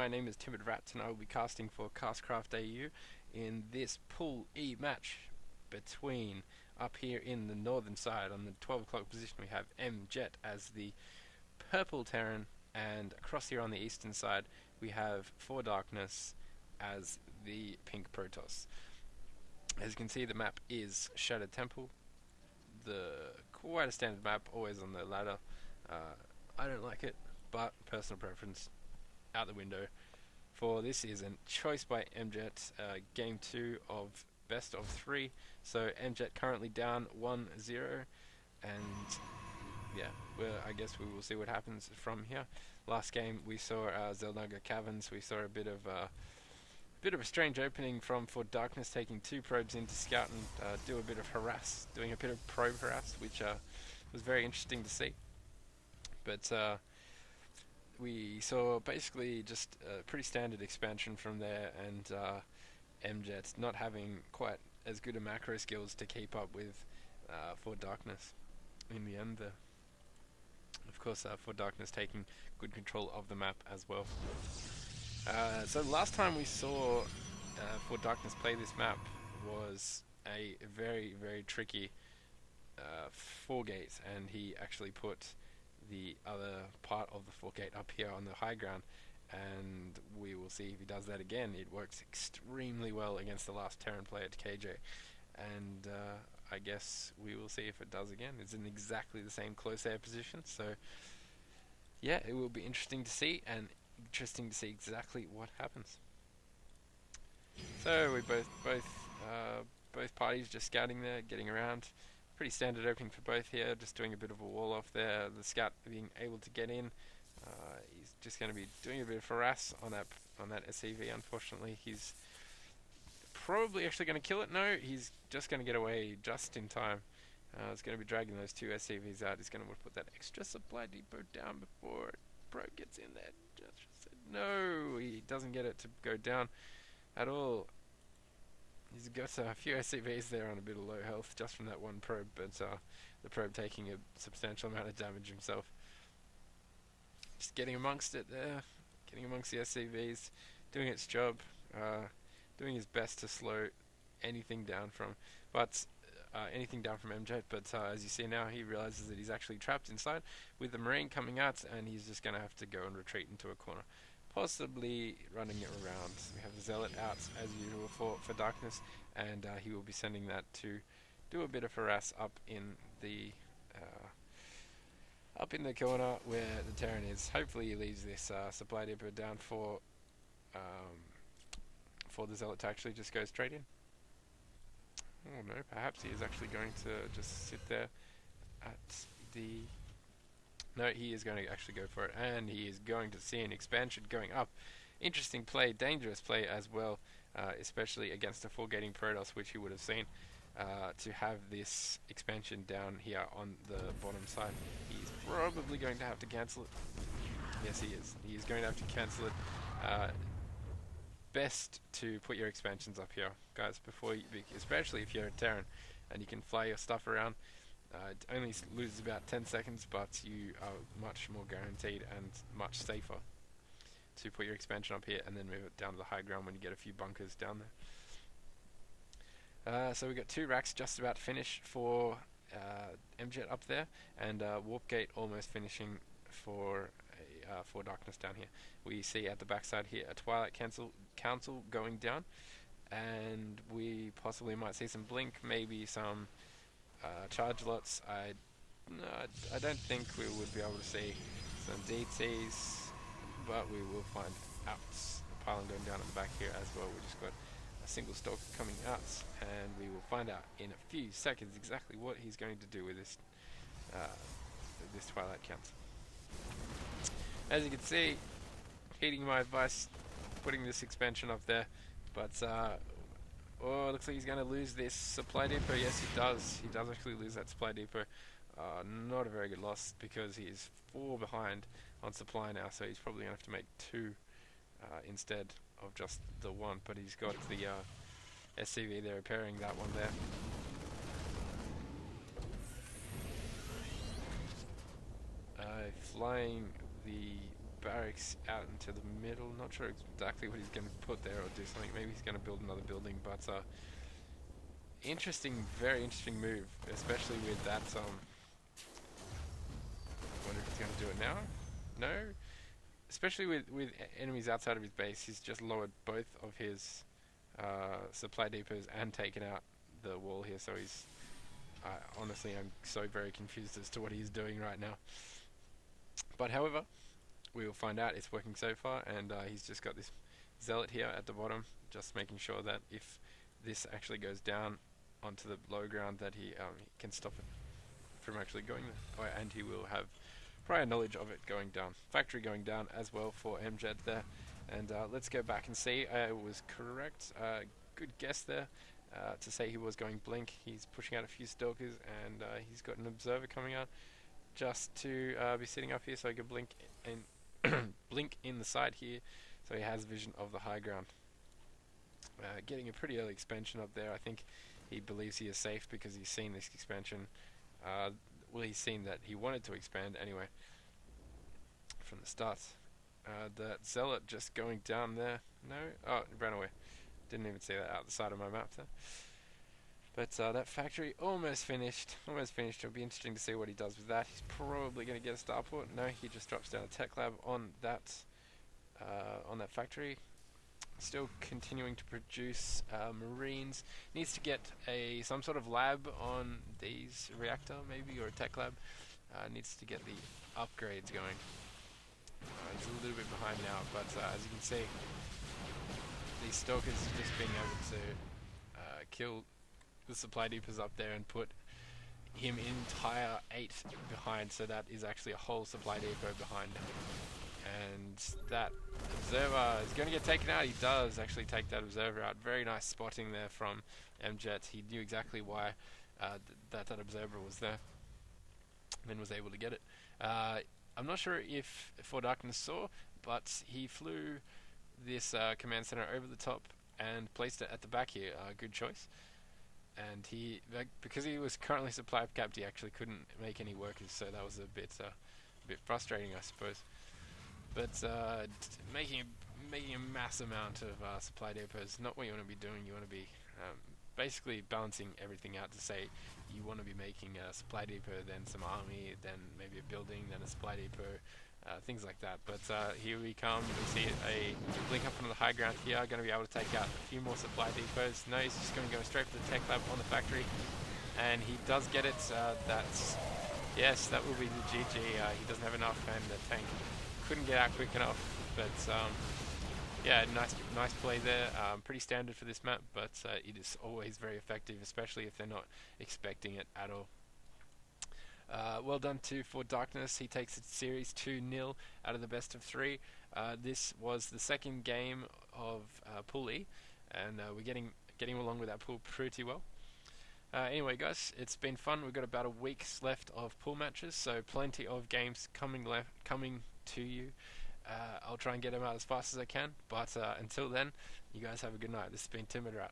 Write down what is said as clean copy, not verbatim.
my name is Timid Rat and I will be casting for CastCraFtAu in this Pool E match between, up here in the northern side on the 12 o'clock position, we have mJET as the purple Terran, and across here on the eastern side we have ForDarkness as the pink Protoss. As you can see, the map is Shattered Temple, quite a standard map, always on the ladder. I don't like it, but personal preference out the window. For this season, choice by mJET, game 2 of best of 3. So mJET currently down 1-0, and yeah, I guess we will see what happens from here. Last game we saw Zelnaga Caverns. We saw a bit of a strange opening from ForDarkness, taking 2 probes in to scout and do a bit of harass, doing a bit of probe harass, which was very interesting to see. But we saw basically just a pretty standard expansion from there, and mJET not having quite as good a macro skills to keep up with ForDarkness in the end there. Of course, ForDarkness taking good control of the map as well. So the last time we saw ForDarkness play this map was a very, very tricky 4-gate, and he actually put the other part of the 4-gate up here on the high ground, and we will see if he does that again. It works extremely well against the last Terran player to KJ, and I guess we will see if it does again. It's in exactly the same close air position, so yeah, it will be interesting to see, and interesting to see exactly what happens. So we both parties just scouting there, getting around. Pretty standard opening for both here, just doing a bit of a wall off there. The scout being able to get in. He's just going to be doing a bit of harass on that SCV. Unfortunately, he's probably actually going to kill it. No, he's just going to get away just in time. He's going to be dragging those 2 SCVs out. He's going to put that extra supply depot down before probe gets in there. No, he doesn't get it to go down at all. He's got a few SCVs there on a bit of low health just from that one probe, but the probe taking a substantial amount of damage himself. Just getting amongst it there, getting amongst the SCVs, doing its job, doing his best to slow anything down from mJET, but as you see now, he realizes that he's actually trapped inside with the Marine coming out, and he's just going to have to go and retreat into a corner, possibly running it around. We have the Zealot out as usual for Darkness, and he will be sending that to do a bit of harass up in the corner where the Terran is. Hopefully he leaves this supply depot down for the Zealot to actually just go straight in. Oh no, perhaps he is actually going to just sit there at the... No, he is going to actually go for it, and he is going to see an expansion going up. Interesting play, dangerous play as well, especially against a 4-gating Protoss, which he would have seen, to have this expansion down here on the bottom side. He's probably going to have to cancel it. Yes, he is. He is going to have to cancel it. Best to put your expansions up here, guys, before you, especially if you're a Terran and you can fly your stuff around. It only loses about 10 seconds, but you are much more guaranteed and much safer to put your expansion up here and then move it down to the high ground when you get a few bunkers down there. So we've got 2 racks just about to finish for mJET up there, and Warp Gate almost finishing for ForDarkness down here. We see at the backside here a Twilight Council going down, and we possibly might see some blink, maybe some charge lots. I don't think we would be able to see some DTs, but we will find out. The pylon going down at the back here as well. We just got a single stalker coming out, and we will find out in a few seconds exactly what he's going to do with this Twilight Council. As you can see, heeding my advice, putting this expansion up there, but oh, it looks like he's going to lose this supply depot. Yes, he does. He does actually lose that supply depot. Not a very good loss, because he is 4 behind on supply now, so he's probably going to have to make 2 instead of just the 1, but he's got the SCV there repairing that one there. Flying the barracks out into the middle. Not sure exactly what he's going to put there or do something. Maybe he's going to build another building, but interesting, very interesting move, especially with that. Wonder if he's going to do it now. No, especially with enemies outside of his base, he's just lowered both of his supply depots and taken out the wall here. So he's honestly, I'm so very confused as to what he's doing right now. But however, we will find out. It's working so far, and he's just got this zealot here at the bottom, just making sure that if this actually goes down onto the low ground, that he can stop it from actually going there. Oh, and he will have prior knowledge of it going down. Factory going down as well for mJET there. And let's go back and see. It was correct. Good guess there to say he was going blink. He's pushing out a few stalkers, and he's got an observer coming out just to be sitting up here so he can blink and blink in the side here, so he has vision of the high ground. Getting a pretty early expansion up there. I think he believes he is safe because he's seen this expansion. Well, he's seen that he wanted to expand anyway from the start. That zealot just going down there. No? Oh, it ran away. Didn't even see that out the side of my map there. But that factory almost finished. Almost finished. It'll be interesting to see what he does with that. He's probably going to get a starport. No, he just drops down a tech lab on that factory. Still continuing to produce marines. Needs to get some sort of lab on these reactor maybe, or a tech lab. Needs to get the upgrades going. He's a little bit behind now, but as you can see, these stalkers just being able to kill the supply depots up there and put him entire 8 behind, so that is actually a whole supply depot behind. And that observer is going to get taken out. He does actually take that observer out. Very nice spotting there from mJET. He knew exactly why that observer was there and was able to get it. I'm not sure if ForDarkness saw, but he flew this command center over the top and placed it at the back here. Good choice. And because he was currently supply capped, he actually couldn't make any workers, so that was a bit frustrating, I suppose. But making a mass amount of supply depots is not what you want to be doing. You want to be basically balancing everything out to say you want to be making a supply depot, then some army, then maybe a building, then a supply depot, things like that. But here we come. We see a blink up onto the high ground here. Going to be able to take out a few more supply depots. No, he's just going to go straight for the tech lab on the factory, and he does get it. Yes, that will be the GG. He doesn't have enough, and the tank couldn't get out quick enough. But yeah, nice play there. Pretty standard for this map, but it is always very effective, especially if they're not expecting it at all. Well done to ForDarkness. He takes it series 2-0 out of the best of 3. This was the second game of Pool E, and we're getting along with that pool pretty well. Anyway, guys, it's been fun. We've got about a week's left of pool matches, so plenty of games coming to you. I'll try and get them out as fast as I can, but until then, you guys have a good night. This has been Timid Rat.